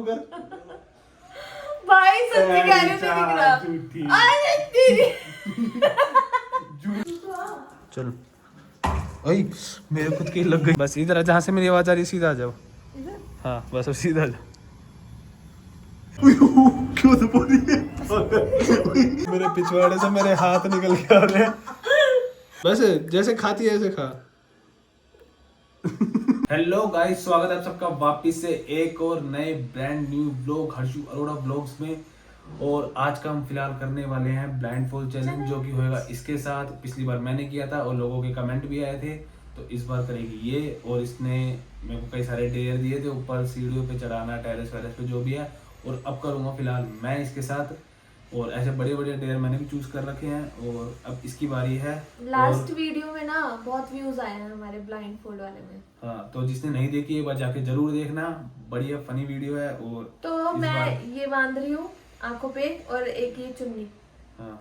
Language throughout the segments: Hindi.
मुंह कर। भाई सच्ची कह रही हूँ, नहीं दिख रहा। अरे तेरी चलो ओए मेरे खुद की लग गई। बस इधर जहाँ से मेरी आवाज आ रही सीधा आ जाओ। हाँ बस अब सीधा आ जाओ। क्यों तो बोली मेरे पिछवाड़े से मेरे हाथ निकल के आ रहे हैं। बस जैसे खाती है ऐसे खा। हेलो गाइस, स्वागत है आप सबका वापिस से एक और नए brand new blog Harshu Arora blogs में। और आज का हम फिलहाल करने वाले हैं ब्लाइंड फॉल चैलेंज, जो कि होएगा इसके साथ। पिछली बार मैंने किया था और लोगों के कमेंट भी आए थे, तो इस बार करेगी ये। और इसने मेरे को कई सारे डेयर दिए थे, ऊपर सीढ़ियों पे चढ़ाना, टेरेस वेरेस पे जो भी है। और अब करूँगा फिलहाल मैं इसके साथ। और ऐसे बड़े बड़े डेयर मैंने भी चूज कर रखे हैं और अब इसकी बारी है। लास्ट वीडियो में ना बहुत व्यूज आए हैं हमारे ब्लाइंड फोल्ड वाले में। हाँ, तो जिसने नहीं देखी एक बार जाके जरूर देखना, बढ़िया फनी वीडियो है। और तो मैं ये बांध रही हूँ आंखों पे और एक ये चुन्नी। हाँ,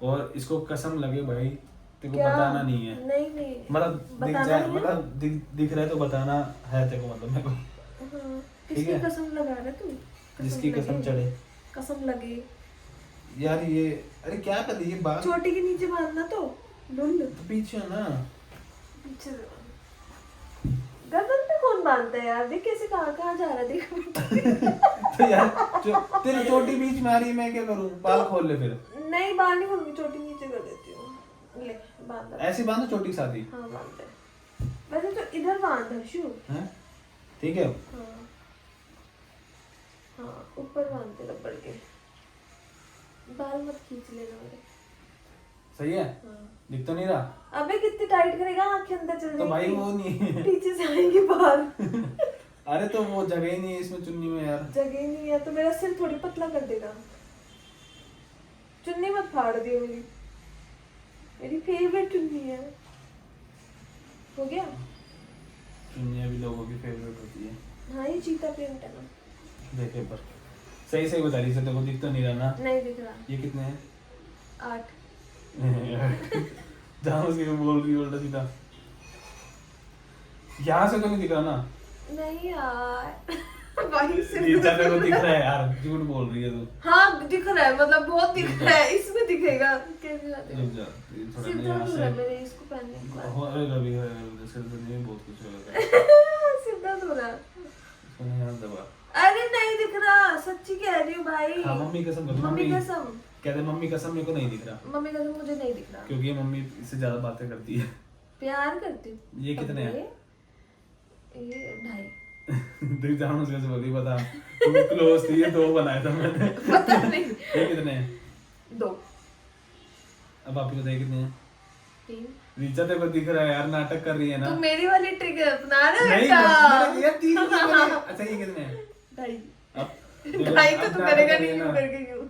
और इसको कसम लगे भाई तेरे को बताना नहीं है। नहीं मतलब दिख जाए, मतलब दिख रहा है तो बताना है तेरे को, मतलब मेरे को। हाँ, किसकी कसम लगा रहा तू? जिसकी कसम चढ़े कसम लगे यार। ये अरे क्या कर रही है बात? चोटी के नीचे बांधना तो लुंड तो पीछे ना, पीछे गर्दन पे कौन बांधता है यार? देख कैसे कहाँ जा रहा है, देख। तो यार तेरी चोटी बीच में आ रही है, मैं क्या करूं? बाल खोल ले फिर। नहीं बांधनी होगी, चोटी नीचे कर देती हूँ। ले बांध। ऐसी बांधो चोटी के साथ ही। हाँ बांध दे। वैसे तो इधर बांध हर्षु। हैं? ठीक है। हाँ ऊपर बांधते रबड़ के। बाल मत खींच लेना मेरे। सही है। दिख तो नहीं रहा? अबे कितनी टाइट करेगा, आंखें अंदर चल जाएंगी। तो भाई वो नहीं है। पीछे से आएंगे बाल। अरे तो वो जगह ही नहीं है इसमें चुन्नी में यार। जगह ही नहीं है तो मेरा सिर थोड़ी पतला कर देगा। चुन्नी मत फाड़ दियो मेरी, मेरी फेवरेट चुन्नी है। हो गया? चुन्नियाँ भी लोगों की फेवरेट होती है। हाँ ये चीता प्रिंट है ना। देखे पर सही सही बता रही है, देखो दिख तो नहीं रहा ना? नहीं दिख रहा। ये कितने हैं? 8। जहाँ उसकी बोल रही उल्टा सीधा। यहाँ से तो नहीं दिख रहा ना? नहीं यार। वहीं से नीचे को दिख रहा है यार, झूठ बोल रही है तू। हाँ दिख रहा है, मतलब बहुत दिख रहा है। इसमें दिखेगा कैसे जाते हैं? रुक जा, थोड़ा सिर नहीं यहाँ दर्द हो से। रहा है मेरे, इसको पहनने के बाद। हो अरे रवि है, सिर तो नहीं, बहुत कुछ होगा। सिर दर्द हो रहा है। इसको नहीं हाथ दबा। अरे नहीं दिख रहा, सच्ची कह रही हूँ भाई। हाँ मम्मी कसम कर। मम्मी कसम। कहते मम्मी कसम, मेरे को नहीं दिख रहा। मम्मी कसम मुझे नहीं दिख रहा, क्योंकि ये मम्मी इससे ज्यादा बातें करती है। प्यार करती हूँ। ये कितने हैं? ये 2.5। देख जान उसके से बोली बता। तुम क्लोज थी, ये 2 बनाया था मैंने। पता नहीं। ये कितने हैं? 2। अब आप ही बताइए कितने हैं? 3। रीचा तेरे को दिख रहा है यार, नाटक कर रही है ना? तू मेरी वाली ट्रिक अपना रहा है नहीं मैंने ये 3 अच्छा ये कितने हैं? 2.5। अब 2.5 तो तू करेगा नहीं, यूं करके क्यों?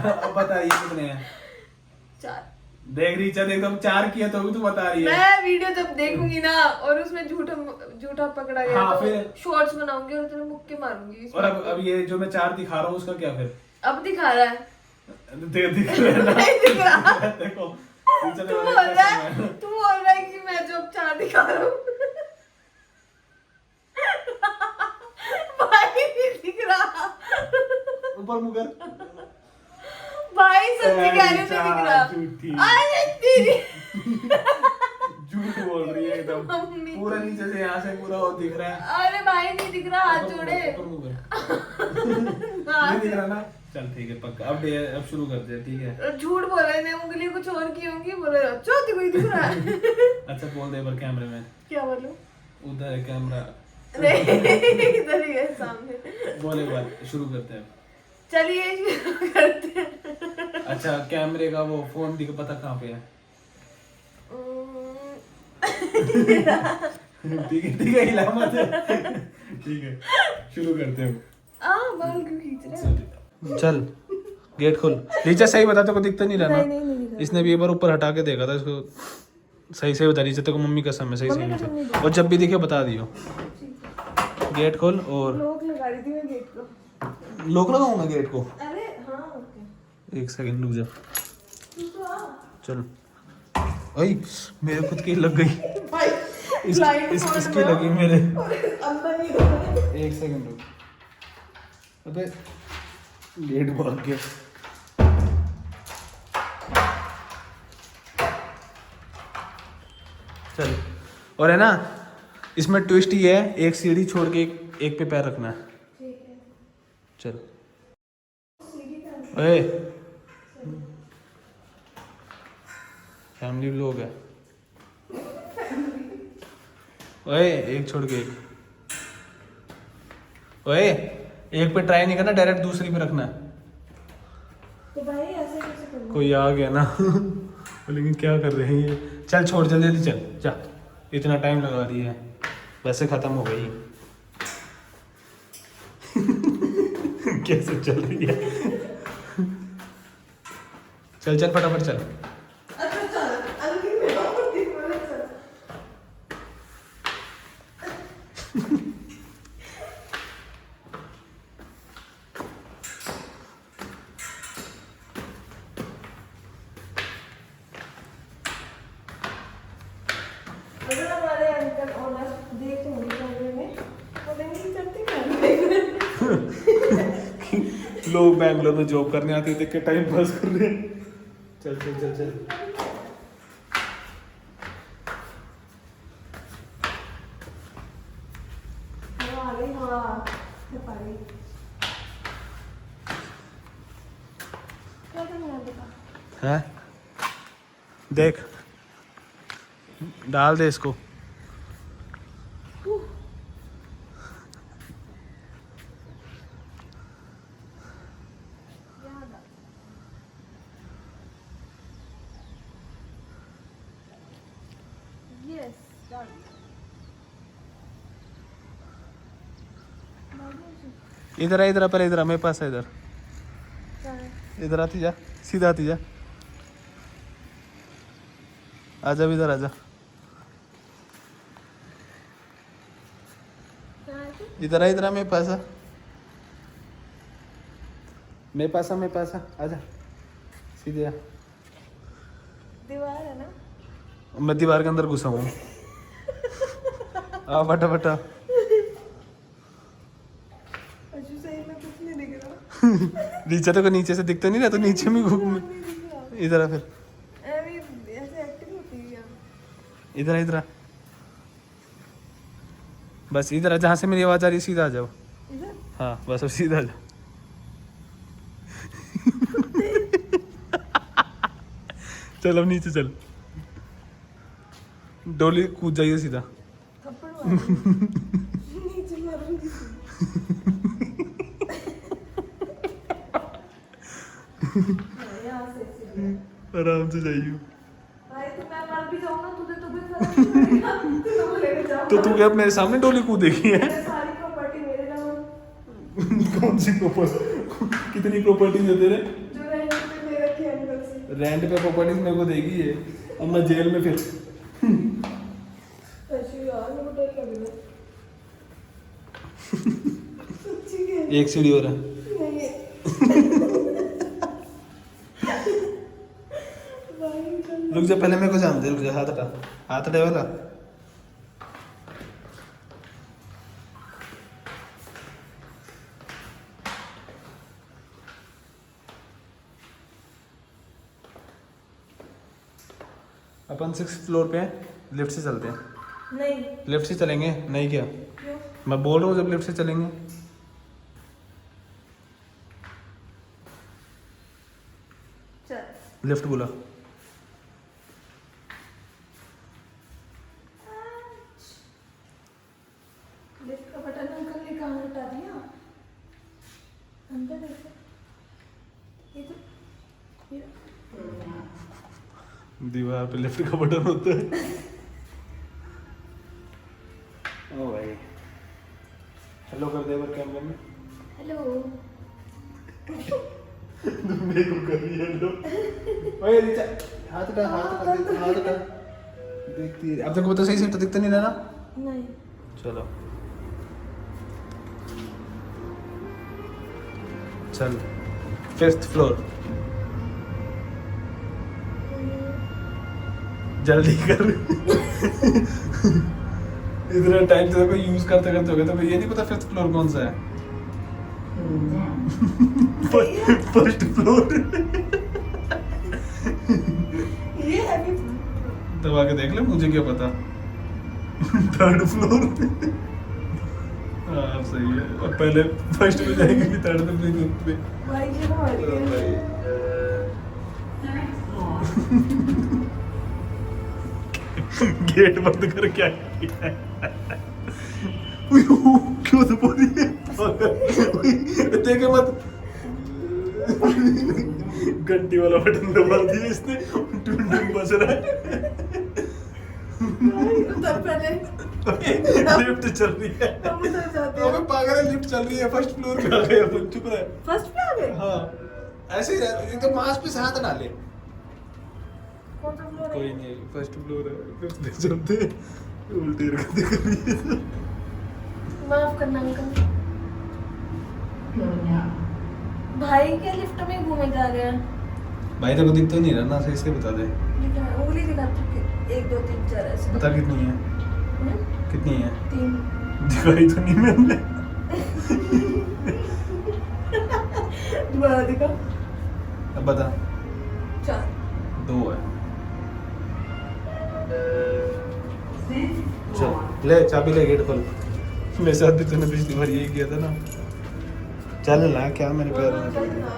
अब बताइए कितने हैं? 4। देख रीचा, देख तुम 4 किया तो भी तू बता रही है। मैं वीडियो जब देखूंगी ना और उसमें झूठा पकड़ा गया, हाँ, तो फिर शॉर्ट्स बनाऊंगी और तेरे मुक्के मारूंगी। और अब ये जो मैं 4 दिखा रहा हूँ उसका क्या फिर? अब दिखा रहा है। दिख रहा है ना? नहीं दिख रहा। देखो तू बोल रहा है कि मैं जो 4 दिखा रहा हूँ। भाई नहीं दिख रहा। ऊपर मुंह कर। भाई सच्ची कह रही हूँ, नहीं दिख रहा। झूठी। अरे तेरी झूठ बोल रही है एकदम। पूरा नीचे से यहाँ से पूरा वो दिख रहा है। अरे भाई नहीं दिख रहा, हाथ जोड़े। ऊपर मुंह कर। नहीं दिख रहा ना? चल ठीक है पक्का। अब शुरू करते हैं, ठीक है? झूठ बोल रहे ने, उंगली कुछ और की होंगी, बोले अच्छा तेरे को ही दिख रहा है। अच्छा बोल दे पर कैमरे में। क्या बोलूं? उधर है कैमरा। नहीं इधर ही है सामने। बोल एक बार, शुरू करते हैं। चलिए शुरू करते हैं। अच्छा कैमरे का वो फोन दिख पता कहाँ पे है? ठीक है हिला मत। ठीक है शुरू करते हैं। बाल क्यों खींच रहे हैं? चल गेट खोल। रीचा सही बता, तेरे को दिखता नहीं रहा ना? नहीं दिख रहा। इसने भी एक बार ऊपर हटा के देखा था इसको। सही सही बता रीचा, तेरे को मम्मी कसम है, सही सही कसम नहीं बता। और जब भी दिखे बता दियो। गेट खोल। और लॉक लगा रही थी मैं गेट को। लॉक लगाऊंगा गेट को? अरे हाँ ओके। 1 सेकंड रुक जा। तू तो आ। चल ओए मेरे खुद की लग गई। भाई इसकी लगी मेरे। अंदर नहीं हो रहा है। 1 सेकंड रुक। अबे गेट भाग गया। चल, और है ना इसमें ट्विस्ट ये है, एक सीढ़ी छोड़ के एक पे पैर रखना है। ठीक है। चल सीढ़ी का ओए, फैमिली लोग है। ओए एक छोड़ के एक। ओए एक पे ट्राई नहीं करना, डायरेक्ट दूसरी पे रखना है। तो भाई ऐसे कैसे करूँ? कोई आ गया ना लेकिन क्या कर रहे हैं ये। चल छोड़, जल्दी जल्दी चल जा, इतना टाइम लगा रही है, वैसे खत्म हो गई। कैसे चल रही है। चल चल फटाफट चल। अच्छा चल, अंकित मेरा होती बोले चल। अगर हमारे अंकल ओनर देख होंगे कैमरे में, बोलेंगे कि करते क्या हैं? लोग बैंगलोर में जॉब करने आते हैं, देख के टाइम पास कर रहे हैं। चल चल चल चल। हाँ, आ गई, हाँ, मैं पा गई। क्या करना है बेटा? है देख, डाल दे इसको। याद आ। Yes, done. इधर आ, इधर आ, पहले इधर आ, मेरे पास है, इधर क्या है? इधर आती जा, सीधा आती जा, आजा इधर आजा, क्या है तू? इधर आ, इधर आ, मेरे पास आ, मेरे पास आ, मेरे पास आ, आजा सीधे आ। दीवार है ना? मैं दीवार के अंदर घुसा हूँ। आ बटा बटा। अजू सही में कुछ नहीं दिख रहा। नीचे तो नीचे से दिखता नहीं ना, तो नीचे में घूम। नहीं दिख रहा। इधर आ फिर, ऐसे एक्टिंग होती है क्या? इधर आ, इधर आ, बस इधर आ, जहाँ से मेरी आवाज आ रही है सीधा आ जाओ। इधर? हाँ बस अब सीधा आ जाओ। चल अब नीचे चल, डोली कूद जाइए सीधा। थप्पड़ मारूंगी। नीचे मारूंगी। यहाँ से सीधे। आराम से जाइए। भाई तो मैं मर भी जाऊंगा, तुझे तो भी फर्क नहीं पड़ेगा। तू तो लेके जाऊंगा। तो तू क्या मेरे सामने डोली कूदेगी है? ये सारी प्रॉपर्टी मेरे नाम। कौन सी प्रॉपर्टी? कितनी प्रॉपर्टी दे तेरे? जो रेंट पे ले रखी है अंकल से। रेंट पे प्रॉपर्टी मेरे को देगी ये, अब मैं जेल में फिर। अच्छी यार, मेरे को डर लग रहा है। सच्ची है। एक सीढ़ी और है। नहीं है। भाई चल। रुक जा, पहले मेरे को जान दे, रुक जा, हाथ हटा, हाथ हटा वाला। अपन 6th फ्लोर पे हैं, लिफ्ट से चलते हैं। नहीं। लिफ्ट से चलेंगे, नहीं क्या? क्यों? मैं बोल रहा हूँ जब लिफ्ट से चलेंगे। चल। लिफ्ट बोला। लिफ्ट का बटन अंकल ने कहाँ हटा दिया? अंदर देखो। ये तो ये दीवार पे लिफ्ट का बटन होता है। ओ भाई, हेलो कर दे एक बार कैमरे में। हेलो। मेरे को कर रही है हेलो। ओए नीचे हाथ हटा, हाथ हटा, हाथ हटा। देखती है अब तक, तो सही से तो दिखता नहीं रहा ना। नहीं। चलो चल, 5th फ्लोर। जल्दी कर। इतना टाइम से यूज करते करते हो गया, तो ये नहीं पता 5th फ्लोर कौन सा है। First floor. ये हैवी दबा के देख ले, मुझे क्या पता। Third floor. हाँ सही है, अब पहले फर्स्ट पे जाएंगे फिर थर्ड पे। भाई ये हमारी है। गेट बंद कर क्या किया है? क्यों तो बोली है? देखे मत। घंटी वाला बटन दबा दिया इसने, टुन बज रहा है। भाई उतर पहले। लिफ्ट चल रही है। हम उतर जाते अबे हैं। पागल है, लिफ्ट चल रही है, फर्स्ट फ्लोर पे आ गए अपन, चुप रहे। फर्स्ट पे आ गए? हाँ ऐसे ही एकदम मांस पे से हाथ डाले। कौन सा फ्लोर कोई है? नहीं, फर्स्ट फ्लोर है, फिफ्थ पे चलते हैं। उल्टी हरकतें कर रही है। माफ करना अंकल। भाई क्या लिफ्ट में घूमे जा रहे हैं? भाई तेरे को दिख तो नहीं रहा ना, सही से बता दे। दिखा उंगली दिखा चुके 1 2 3 4 ऐसे। बता कितनी है? हम्म? कितनी है? 3 दिखाई तो नहीं मैंने। दोबारा दिखा। अब बता। 4 2 है। चल ले चाबी ले, गेट खोल। मेरे साथ भी तूने पिछली बार यही किया था ना। चल ना, क्या मेरे पैर में पड़ गया।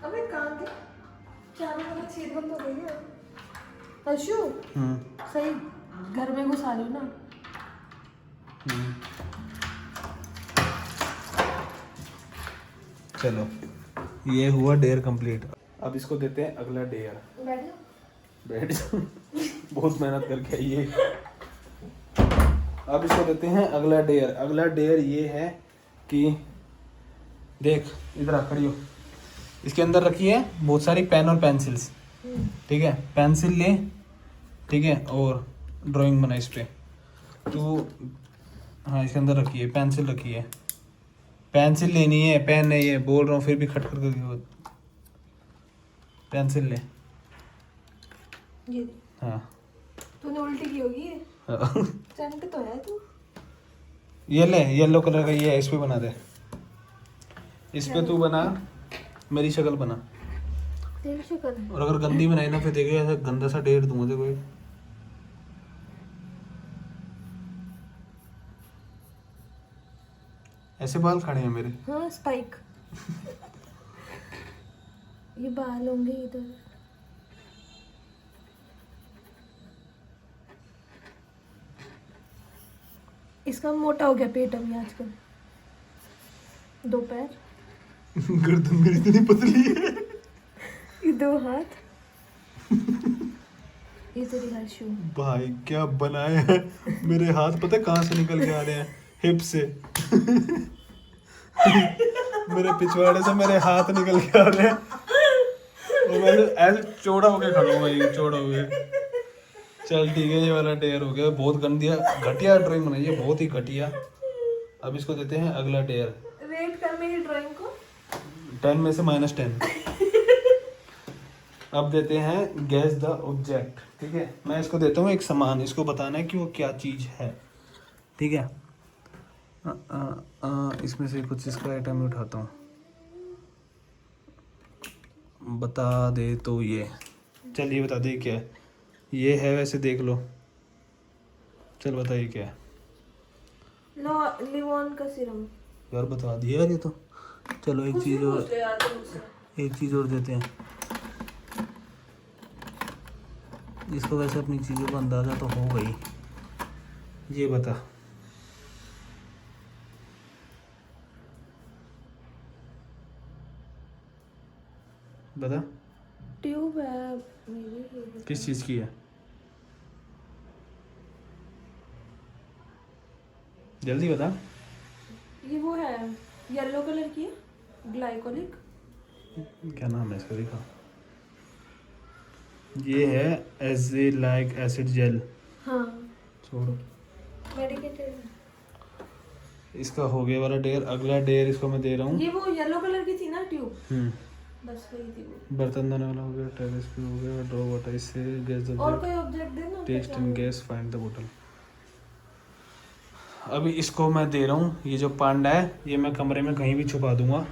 अबे कहाँ गए? चारों वाला छेद बंद हो गया। अशु सही घर में घुसा लो ना। चलो ये हुआ डेयर कंप्लीट। अब इसको देते हैं अगला डेयर। बैठ जाओ। बैठ जाओ। बहुत मेहनत करके आई है। अब इसको देते हैं अगला डेयर। अगला डेयर ये है कि देख इधर आ, खड़ी हो। इसके अंदर रखी है बहुत सारी पेन और पेंसिल्स। ठीक है, पेंसिल ले, ठीक है, और ड्राइंग बना इस पे तो। हाँ इसके अंदर रखी है, पेंसिल रखी है, पेंसिल लेनी है, पेन नहीं है, बोल रहा हूँ फिर भी खट खट कर। पेंसिल ले। ये हाँ तूने उल्टी की होगी ये। हाँ। चंट तो है तू। ये ले, येलो कलर का ये है, इस पे बना दे। इस पे तू बना, मेरी शक्ल बना। तेरी शक्ल है। और अगर गंदी बनाई ना फिर देखे ऐसा गंदा सा डेढ़ दूंगा तेरे को। ऐसे बाल खड़े हैं मेरे। हाँ स्पाइक। ये बाल होंगे इधर। इसका मोटा हो गया पेट अभी आजकल। 2 पैर, गर्दन मेरी इतनी पतली है। ये 2 हाथ। ये तेरी हर्षू। भाई क्या बनाया है। मेरे हाथ पता है कहाँ से निकल के आ रहे हैं? हिप से। मेरे पिछवाड़े से मेरे हाथ निकल के आ रहे हैं और मैं ऐसे चौड़ा होके खड़ा हूँ भाई, चौड़ा होके। चल ठीक है, ये वाला डेयर हो गया। बहुत गंदिया घटिया ड्राइंग बनाई है, बहुत ही घटिया। अब इसको देते हैं अगला डेयर। रेट कर मेरी ड्राइंग को। 10 में से -10। अब देते हैं गैस द ऑब्जेक्ट। ठीक है, मैं इसको देता हूँ एक सामान, इसको बताना है कि वो क्या चीज़ है। ठीक है, इसमें से कुछ इसका आइटम उठाता हूँ, बता दे तो। ये चल, ये बता दे क्या है। ये है, वैसे देख लो। चल बताइए क्या है। लिवॉन का सीरम। यार बता दिया यार ये तो। चलो एक चीज़ और, एक चीज़ और देते हैं इसको। वैसे अपनी चीज़ों का अंदाज़ा तो हो गई। ये बता। बता ट्यूब है मेरी। किस चीज़ की है, जल्दी बता। ये वो है, येलो कलर की है, ग्लाइकोलिक। क्या नाम है इसका, दिखा। ये है एजे लाइक एसिड जेल। हाँ छोड़ो। मेडिकेटेड। इसका हो गया वाला डेयर। अगला डेयर इसको मैं दे रहा हूँ। ये वो येलो कलर की थी ना ट्यूब, बस वही थी वो। बर्तन धोने वाला हो गया, टेलीस्कोप हो गया, ड्रॉ वाटर, इससे गैस और कोई ऑब्जेक्ट देना test in guess, find the बोतल। अभी इसको मैं दे रहा हूँ, ये जो पांडा है ये मैं कमरे में कहीं भी छुपा दूंगा,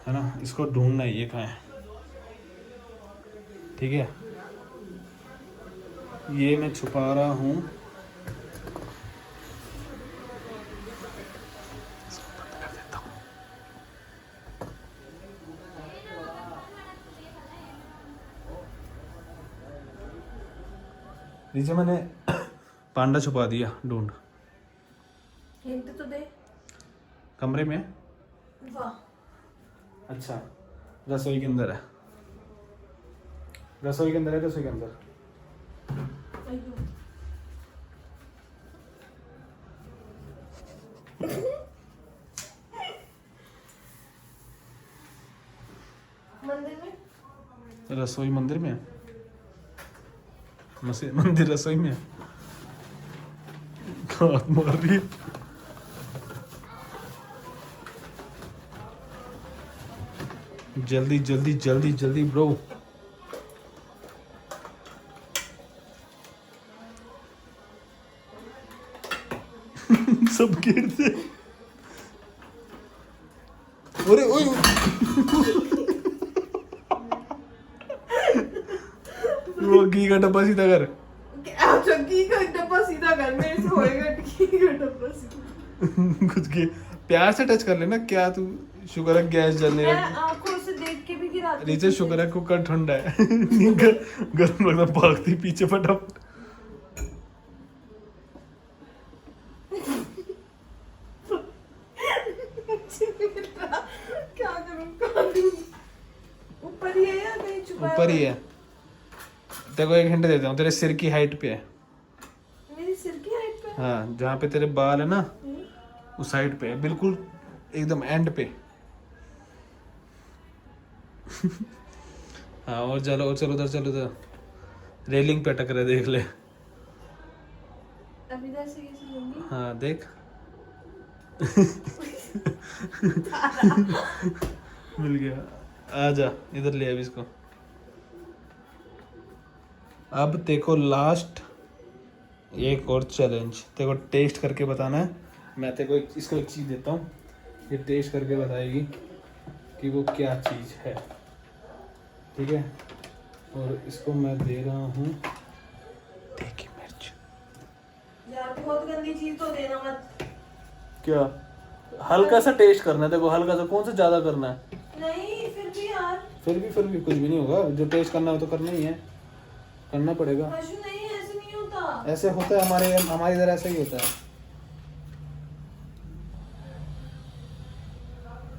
है ना। इसको ढूंढना है, ये कहाँ है, ठीक है। ये मैं छुपा रहा हूँ। इसको बंद कर देता हूँ। नीचे मैंने पांडा छुपा दिया, ढूंढ। हिंट तो दे। कमरे में। वाह, अच्छा, रसोई के अंदर है, रसोई के अंदर है, रसोई के अंदर। अयो। मंदिर में। रसोई मंदिर में है, मंदिर रसोई में है। हाथ मार रही है। जल्दी जल्दी जल्दी जल्दी ब्रो। सब गिर दे। अरे ओए वो घी का डब्बा सीधा कर। अच्छा, घी का डब्बा सीधा कर, मेरे से होएगा घी का डब्बा सीधा। कुछ घी प्यार से टच कर लेना। क्या तू, शुक्र है गैस जलने मैं लगी। आंखों से देख के भी गिराती हूँ। नीचे शुक्र है कुकर ठंडा है। गर्म लगता, भागती पीछे फटाफट। क्या करूं? ऊपर ही है या कहीं छुपा? ऊपर ही है। तेरे को एक हिंट देता हूँ, तेरे सिर की हाइट पे है। मेरी सिर की हाइट पे? हाँ, जहाँ पे तेरे बाल है ना, उस साइड पे है, बिल्कुल एकदम एंड पे। हाँ, और चलो, और चलो उधर, चलो उधर। रेलिंग पे टकरा, देख ले। अभी इधर से कैसे लूंगी? हाँ देख। मिल गया। आजा इधर ले, अब इसको। अब देखो लास्ट एक और चैलेंज, तेरे को टेस्ट करके बताना है। मैं तेरे को इसको एक चीज़ देता हूँ, ये टेस्ट करके बताएगी कि वो क्या चीज़ है, ठीक है। और इसको मैं दे रहा हूँ देगी मिर्च। यार बहुत गंदी चीज तो देना मत। क्या, हल्का सा टेस्ट करना है, देखो हल्का सा, कौन सा ज़्यादा करना है। नहीं, फिर भी यार। फिर भी कुछ भी नहीं होगा। जो टेस्ट करना है वो तो करना ही है, करना पड़ेगा। पशु नहीं, ऐसे नहीं होता। ऐसे होता है, हमारे इधर ऐसा ही होता है।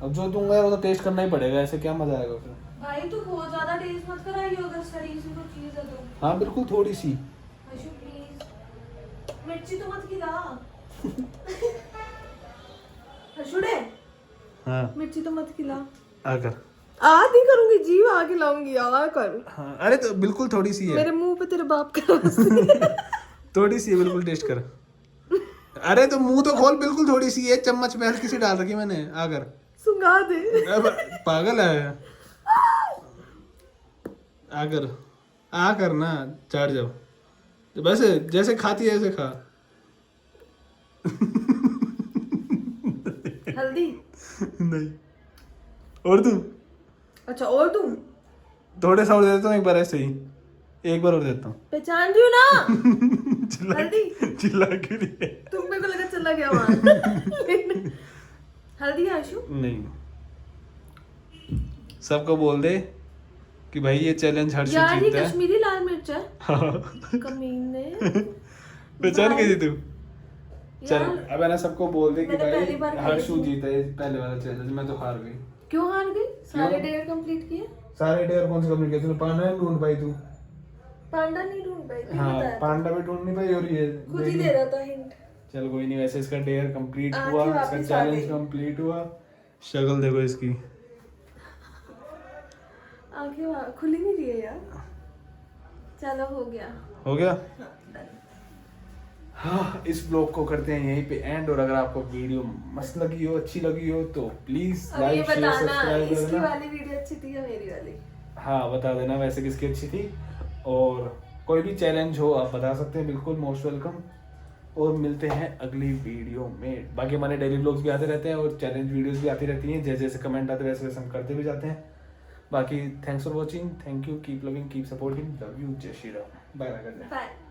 अब जो दूंगा वो तो टेस्ट करना ही पड़ेगा, ऐसे क्या मजा आएगा फिर। भाई तू बहुत ज्यादा टेस्ट मत कराइयो, अगर सड़ी सी तो चीज है तो। हाँ बिल्कुल, थोड़ी सी। पशु प्लीज, मिर्ची तो मत खिला। पशुड़े, हाँ मिर्ची तो मत खिला। आकर। आ नहीं करूंगी, जीव आके लाऊंगी, आ कर। हाँ, अरे तो बिल्कुल थोड़ी सी है। मेरे मुंह पे तेरे बाप का रास्ता। थोड़ी सी है, बिल्कुल टेस्ट कर। अरे तो मुंह तो खोल, बिल्कुल थोड़ी सी है, चम्मच में हल्की सी डाल रखी मैंने, आकर। सुंगा दे। अब पागल है, आकर आकर ना, चाट जाओ। तो वैसे जैसे खाती है ऐसे खा। हल्दी नहीं, और तू अच्छा, और तुम थोड़े सा और दे देता हूँ, एक बार ऐसे ही, एक बार और देता हूँ। पहचान रही हो ना? चिल्ला हल्दी चिल्ला के लिए। तुम मेरे को लगा चला गया वहां। हल्दी आशु नहीं, सबको बोल दे कि भाई ये चैलेंज हर्षित यार, ये जीतता है। कश्मीरी लाल मिर्च है। हाँ। कमीने। पहचान गई थी तू। चल यार, अब है ना, सबको बोल दे कि मैंने पहली भाई बार हर्षु खाई थी। जीता है पहले वाला चैलेंज, मैं तो हार गई। क्यों हार गई? सारे क्यों? डेयर कंप्लीट किए। सारे डेयर कौन से कंप्लीट किए तूने? पांडा नहीं ढूंढ पाई तू। पांडा नहीं ढूंढ पाई थी, हाँ, बताया था। पांडा भी ढूंढ नहीं पाई, और ये खुद ही दे रहा था हिंट। चल कोई नहीं, वैसे इसका डेयर कंप्लीट आंखें हुआ, इसका वापस आ चैलेंज गई। कंप्लीट हुआ। शक्ल देखो इसकी, आंखें खुली नहीं रही है यार। चलो हो गया। हो गया। हाँ, इस ब्लॉग को करते हैं यहीं पे एंड। और अगर आपको वीडियो मस्त लगी हो, अच्छी लगी हो तो प्लीज अब ये लाइक शेयर बताना सब्सक्राइब इसकी करना। वाली वीडियो अच्छी थी या मेरी वाली। हाँ, बता देना वैसे किसकी अच्छी थी। और कोई भी चैलेंज हो आप बता सकते हैं, बिल्कुल मोस्ट वेलकम। और मिलते हैं अगली वीडियो में। बाकी हमारे डेली व्लॉग्स भी आते रहते हैं और चैलेंज वीडियोस भी आती रहती हैं। जैसे जैसे कमेंट आते वैसे वैसे हम करते भी जाते हैं। बाकी thanks for watching, thank you, keep loving, keep supporting, love you, जय Shri Ram, bye bye. Bye.